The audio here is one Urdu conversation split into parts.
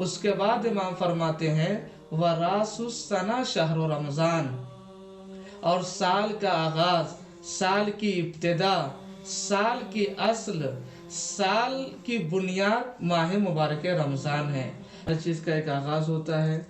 اس کے بعد امام فرماتے ہیں وراس السنہ شہر رمضان، اور سال کا آغاز، سال کی ابتدا، سال کی اصل، سال کی بنیاد ماہ مبارک رمضان ہے۔ ہر چیز کا ایک آغاز ہوتا ہے،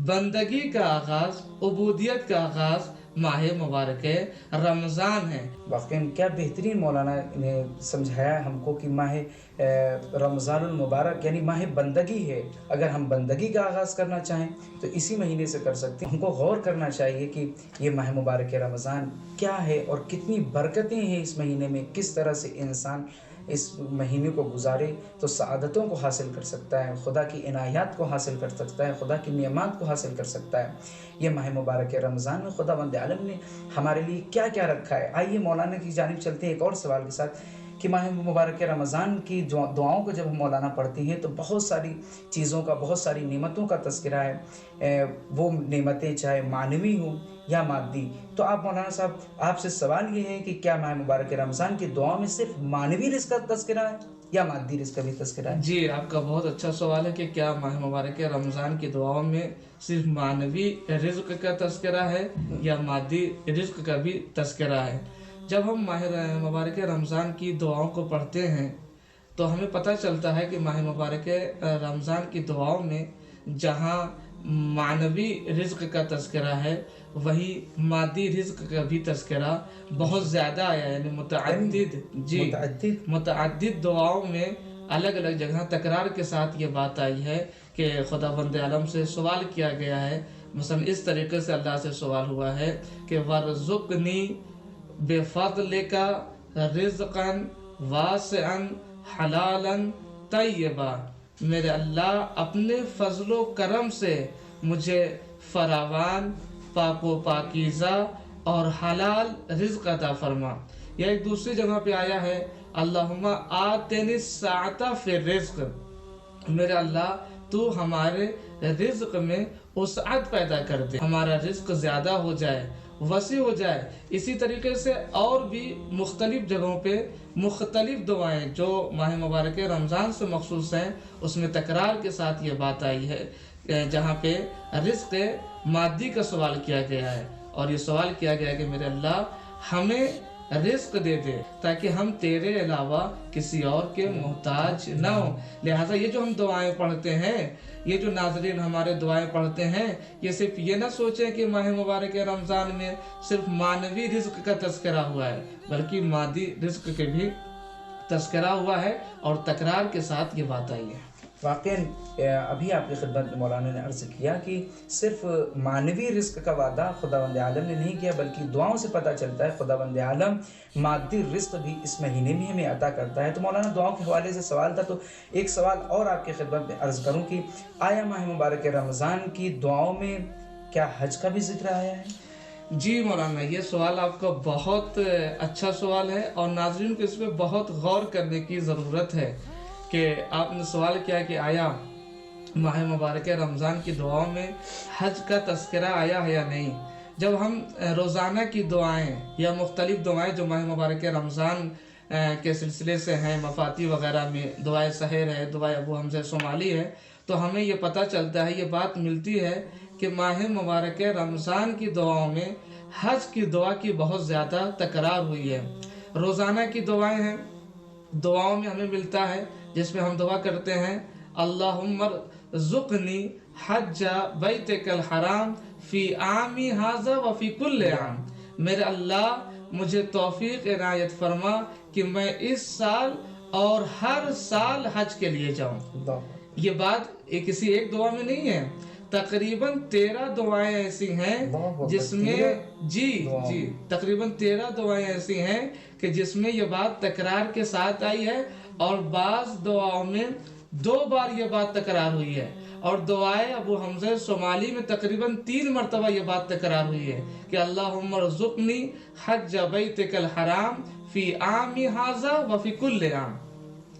بندگی کا آغاز، عبودیت کا آغاز ماہ مبارک رمضان ہے۔ واقعی کیا بہترین مولانا نے سمجھایا ہم کو کہ ماہ رمضان المبارک یعنی ماہ بندگی ہے۔ اگر ہم بندگی کا آغاز کرنا چاہیں تو اسی مہینے سے کر سکتے ہیں۔ ہم کو غور کرنا چاہیے کہ یہ ماہ مبارک رمضان کیا ہے اور کتنی برکتیں ہیں اس مہینے میں، کس طرح سے انسان اس مہینے کو گزارے تو سعادتوں کو حاصل کر سکتا ہے، خدا کی عنایات کو حاصل کر سکتا ہے، خدا کی نعمات کو حاصل کر سکتا ہے۔ یہ ماہ مبارک رمضان میں خداوند عالم نے ہمارے لیے کیا کیا رکھا ہے۔ آئیے مولانا کی جانب چلتے ہیں ایک اور سوال کے ساتھ کہ ماہ مبارک رمضان کی دعاؤں کو جب ہم مولانا پڑھتے ہیں تو بہت ساری چیزوں کا، بہت ساری نعمتوں کا تذکرہ ہے، وہ نعمتیں چاہے معنوی ہوں یا مادی۔ تو آپ مولانا صاحب، آپ سے سوال یہ ہے کہ کیا ماہ مبارک رمضان کی دعاؤں میں صرف معنوی رزق کا تذکرہ ہے یا مادی رزق کا بھی تذکرہ ہے؟ جی، آپ کا بہت اچھا سوال ہے کہ کیا ماہ مبارک رمضان کی دعاؤں میں صرف معنوی رزق کا تذکرہ ہے یا مادی رزق کا بھی تذکرہ ہے۔ جب ہم ماہ مبارک رمضان کی دعاؤں کو پڑھتے ہیں تو ہمیں پتہ چلتا ہے کہ ماہ مبارک رمضان کی دعاؤں میں جہاں معنوی رزق کا تذکرہ ہے وہی مادی رزق کا بھی تذکرہ بہت زیادہ آیا ہے، یعنی متعدد دعاؤں میں الگ الگ جگہ تکرار کے ساتھ یہ بات آئی ہے کہ خداوند عالم سے سوال کیا گیا ہے۔ مثلا اس طریقے سے اللہ سے سوال ہوا ہے کہ وَرْزُقْنِي بِفَضْلِكَ رِزْقًا وَاسِعًا حَلَالًا طَيِّبًا، میرے اللہ اپنے فضل و کرم سے مجھے فراوان، پاک و پاکیزہ اور حلال رزق عطا فرما۔ یا ایک دوسری جگہ پہ آیا ہے اللہم آتنی السعۃ فی الرزق، میرے اللہ تو ہمارے رزق میں وسعت پیدا کر دے، ہمارا رزق زیادہ ہو جائے، وسیع ہو جائے۔ اسی طریقے سے اور بھی مختلف جگہوں پہ مختلف دعائیں جو ماہ مبارک رمضان سے مخصوص ہیں اس میں تکرار کے ساتھ یہ بات آئی ہے، جہاں پہ رزق مادی کا سوال کیا گیا ہے اور یہ سوال کیا گیا ہے کہ میرے اللہ ہمیں رزق دے دے تاکہ ہم تیرے علاوہ کسی اور کے محتاج نہ ہوں۔ لہٰذا یہ جو ہم دعائیں پڑھتے ہیں، یہ جو ناظرین ہمارے دعائیں پڑھتے ہیں، یہ صرف یہ نہ سوچیں کہ ماہ مبارک رمضان میں صرف معنوی رزق کا تذکرہ ہوا ہے، بلکہ مادی رزق کے بھی تذکرہ ہوا ہے اور تکرار کے ساتھ یہ بات آئی ہے۔ واقعاً ابھی آپ کی خدمت میں مولانا نے عرض کیا کہ صرف معنوی رزق کا وعدہ خداوند عالم نے نہیں کیا بلکہ دعاؤں سے پتہ چلتا ہے خداوند عالم مادی رزق بھی اس مہینے میں ہمیں عطا کرتا ہے۔ تو مولانا دعاؤں کے حوالے سے سوال تھا، تو ایک سوال اور آپ کی خدمت میں عرض کروں کہ آیا ماہ مبارک رمضان کی دعاؤں میں کیا حج کا بھی ذکر آیا ہے؟ جی مولانا، یہ سوال آپ کا بہت اچھا سوال ہے اور ناظرین کو اس پہ بہت غور کرنے کی ضرورت ہے کہ آپ نے سوال کیا کہ آیا ماہ مبارک رمضان کی دعاؤں میں حج کا تذکرہ آیا ہے یا نہیں۔ جب ہم روزانہ کی دعائیں یا مختلف دعائیں جو ماہ مبارک رمضان کے سلسلے سے ہیں، مفاتی وغیرہ میں دعائے سحر ہے، دعائے ابو حمزہ صومالی ہے، تو ہمیں یہ پتہ چلتا ہے، یہ بات ملتی ہے کہ ماہ مبارک رمضان کی دعاؤں میں حج کی دعا کی بہت زیادہ تکرار ہوئی ہے۔ روزانہ کی دعائیں ہیں، دعاؤں میں ہمیں ملتا ہے جس میں ہم دعا کرتے ہیں اللہم ارزقنی حج بیتک الحرام فی عامی ھذا وفی کل عام، میرے اللہ مجھے توفیق عنایت فرما کہ میں اس سال اور ہر سال حج کے لیے جاؤں۔ یہ بات کسی ایک دعا میں نہیں ہے، تقریباً 13 دعائیں ایسی ہیں جس میں تقریباً 13 دعائیں ایسی ہیں کہ جس میں یہ بات تکرار کے ساتھ آئی ہے اور بعض دعاؤں میں 2 بار یہ بات تکرار ہوئی ہے، اور دعائے ابو حمزہ صومالی میں تقریباً 3 مرتبہ یہ بات تکرار ہوئی ہے کہ اللہم ارزقنی حج بیتک الحرام فی عامی ھذا وفی کل عام،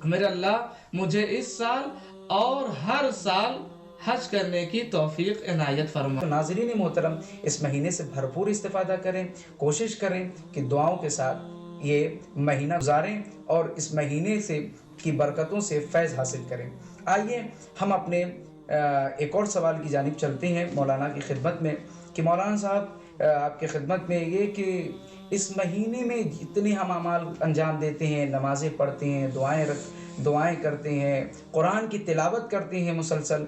میرے اللہ مجھے اس سال اور ہر سال حج کرنے کی توفیق عنایت فرما۔ ناظرین محترم، اس مہینے سے بھرپور استفادہ کریں، کوشش کریں کہ دعاؤں کے ساتھ یہ مہینہ گزاریں اور اس مہینے سے کی برکتوں سے فیض حاصل کریں۔ آئیے ہم اپنے ایک اور سوال کی جانب چلتے ہیں مولانا کی خدمت میں کہ مولانا صاحب آپ کی خدمت میں یہ کہ اس مہینے میں جتنے ہم اعمال انجام دیتے ہیں، نمازیں پڑھتے ہیں، دعائیں کرتے ہیں، قرآن کی تلاوت کرتے ہیں مسلسل،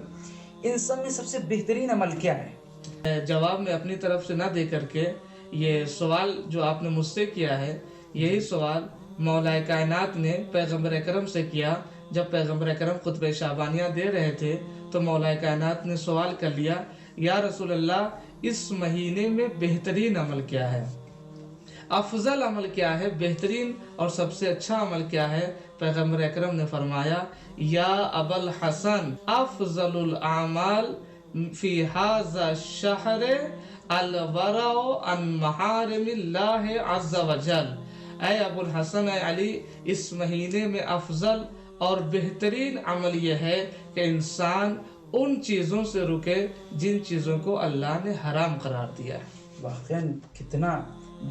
ان سب میں سب سے بہترین عمل کیا ہے؟ جواب میں اپنی طرف سے نہ دے کر کے یہ سوال جو آپ نے مجھ سے کیا ہے، یہی سوال مولا کائنات نے پیغمبر اکرم سے کیا جب پیغمبر اکرم خطبہ شعبانیہ دے رہے تھے تو مولا کائنات نے سوال کر لیا، یا رسول اللہ اس مہینے میں بہترین عمل کیا ہے، افضل عمل کیا ہے، بہترین اور سب سے اچھا عمل کیا ہے؟ پیغمبر اکرم نے فرمایا، یا ابا الحسن افضل الاعمال فی ھذا الشہر الورع عن محارم اللہ عز وجل۔ اے ابو الحسن، اے علی، اس مہینے میں افضل اور بہترین عمل یہ ہے کہ انسان ان چیزوں سے رکے جن چیزوں کو اللہ نے حرام قرار دیا ہے۔ واقعاً کتنا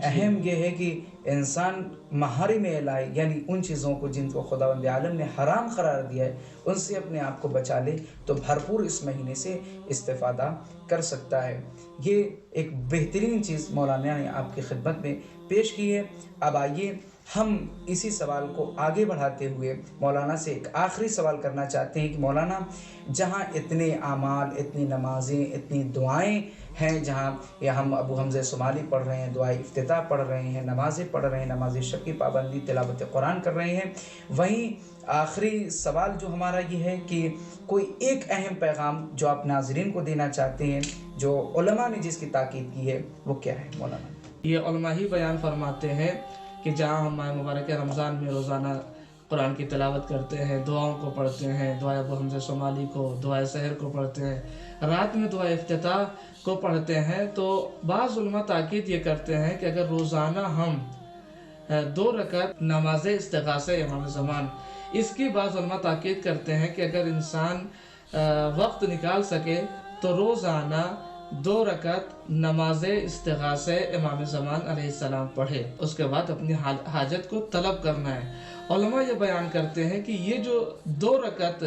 اہم یہ ہے کہ انسان محارم الہی یعنی ان چیزوں کو جن کو خداوند عالم نے حرام قرار دیا ہے ان سے اپنے آپ کو بچا لے تو بھرپور اس مہینے سے استفادہ کر سکتا ہے۔ یہ ایک بہترین چیز مولانا نے آپ کی خدمت میں پیش کی ہے۔ اب آئیے ہم اسی سوال کو آگے بڑھاتے ہوئے مولانا سے ایک آخری سوال کرنا چاہتے ہیں کہ مولانا، جہاں اتنے اعمال، اتنی نمازیں، اتنی دعائیں ہیں، جہاں یہ ہم ابو حمزہ صومالی پڑھ رہے ہیں، دعائے افتتاح پڑھ رہے ہیں، نمازیں پڑھ رہے ہیں، نماز شب کی پابندی، تلاوت قرآن کر رہے ہیں، وہیں آخری سوال جو ہمارا یہ ہے کہ کوئی ایک اہم پیغام جو آپ ناظرین کو دینا چاہتے ہیں، جو علماء نے جس کی تاکید کی ہے، وہ کیا ہے مولانا؟ یہ علماء ہی بیان فرماتے ہیں کہ جہاں ہم ماہ مبارک رمضان میں روزانہ قرآن کی تلاوت کرتے ہیں، دعاؤں کو پڑھتے ہیں، دعائے ابو حمزہ صومالی کو، دعائے سحر کو پڑھتے ہیں، رات میں دعائے افتتاح کو پڑھتے ہیں، تو بعض علماء تاکید یہ کرتے ہیں کہ اگر روزانہ ہم 2 رکعت نماز استغاثہ امام زمان، اس کی بعض علماء تاکید کرتے ہیں کہ اگر انسان وقت نکال سکے تو روزانہ 2 رکعت نماز استغاثہ امام زمان علیہ السلام پڑھے، اس کے بعد اپنی حاجت کو طلب کرنا ہے۔ علماء یہ بیان کرتے ہیں کہ یہ جو 2 رکعت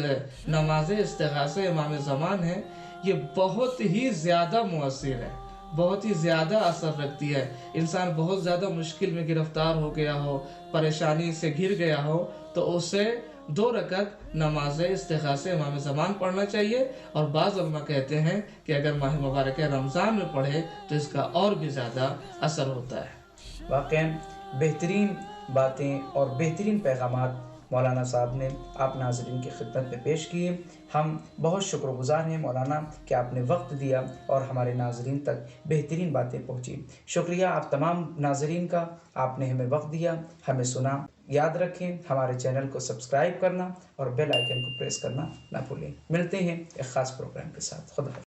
نماز استغاثہ امام زمان ہے، یہ بہت ہی زیادہ مؤثر ہے، بہت ہی زیادہ اثر رکھتی ہے۔ انسان بہت زیادہ مشکل میں گرفتار ہو گیا ہو، پریشانی سے گھر گیا ہو، تو اسے 2 رکعت نماز استغاثہ امام زمان پڑھنا چاہیے، اور بعض علماء کہتے ہیں کہ اگر ماہ مبارک رمضان میں پڑھے تو اس کا اور بھی زیادہ اثر ہوتا ہے۔ واقعاً بہترین باتیں اور بہترین پیغامات مولانا صاحب نے آپ ناظرین کی خدمت میں پیش کیے۔ ہم بہت شکر گزار ہیں مولانا کہ آپ نے وقت دیا اور ہمارے ناظرین تک بہترین باتیں پہنچی۔ شکریہ آپ تمام ناظرین کا، آپ نے ہمیں وقت دیا، ہمیں سنا۔ یاد رکھیں ہمارے چینل کو سبسکرائب کرنا اور بیل آئیکن کو پریس کرنا نہ بھولیں۔ ملتے ہیں ایک خاص پروگرام کے ساتھ۔ خدا حافظ۔